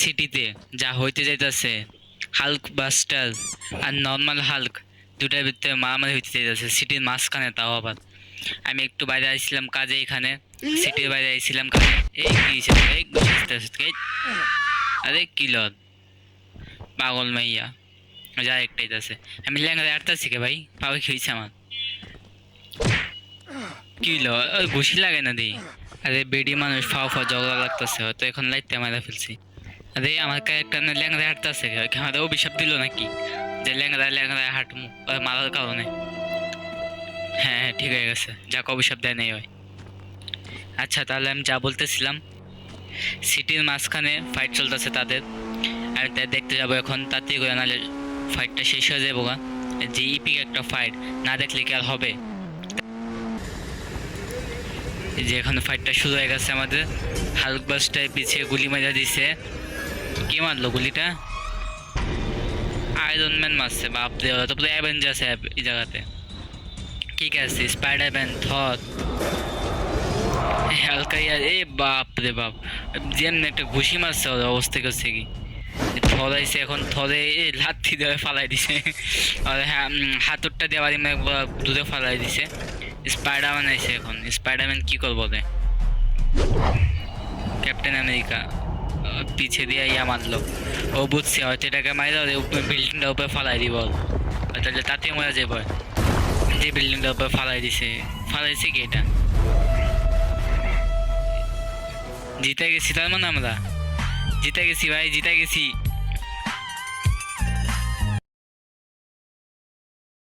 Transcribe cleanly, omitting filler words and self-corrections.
সিটিতে যা হইতে যাইতেছে, হাল্ক বাস্টার আর নর্মাল হাল্ক দুটার ভিতরে মারামারি হইতে যাইতেছে সিটির মাঝখানে, তাও আবার। আমি একটু বাইরে আইছিলাম কাজে, এখানে সিটির বাইরে আইছিলাম কাজে। এই কি হইছে? এই এই, আরে কি লদ পাগল মাইয়া, যা একটাই আছে। আমি ল্যাংড়া আটতাছি কে ভাই, পাবে কি হইছে আমার? কি ল ঘুষি লাগে না দেই? আরে বেডি মানুষ ফাও ফাও ঝগড়া লাগতেছে, হয়তো এখন লাইতে মারা ফেলছি। আরে আমার ক্যারেক্টার না ল্যাংড়া হাঁটতেছে, আমাদের অভিশাপ দিল নাকি যে ল্যাংড়া ল্যাংড়া হাঁটমু মারার কারণে? হ্যাঁ হ্যাঁ, ঠিক হয়ে গেছে, যাক অভিশাপ দেয় নাই হয়। আচ্ছা তাহলে আমি যা বলতেছিলাম, সিটির মাঝখানে ফাইট চলতেছে তাদের, আমি তাই দেখতে যাবো এখন, তাতে করে নাহলে ফাইটটা শেষ হয়ে যাবো গা। যে ইপিক একটা ফাইট না দেখলে কি আর হবে? যে এখন ফাইটটা শুরু হয়ে গেছে আমাদের। হাল্ক বাস্টার পিছিয়ে গুলি মেরে দিছে। কে মারলো গুলিটা? আয়রন ম্যান মারছে, বাপরে, ওরা তো পুরো অ্যাভেঞ্জার্স এই জায়গাতে। ঠিক আছে, স্পাইডারম্যান, থর, হালকা ইয়ার, এ বাপ রে বাপ, যেমন একটা ঘুষি মারছে ওর অবস্থা করছে কি। থর আইসে এখন, থরে লাথি দিয়ে ফালাই দিছে, আর হাতুরটা দিয়ে বাড়ি দূরে ফালাই দিছে। স্পাইডারম্যান আইসে এখন, স্পাইডারম্যান কি করবো রে? ক্যাপ্টেন আমেরিকা পিছে দিয়ে ইয়া মারলো। ও বুঝছে হয়তো এটাকে মাইরা বিল্ডিংটার উপরে ফালাই দিব, তাহলে তাতে মারা যাবে। যে বিল্ডিংটার উপরে ফালাই দিছে, ফালাইছে কি এটা? জিতে গেছি তার মানে, আমরা জিতে গেছি ভাই, জিতে গেছি।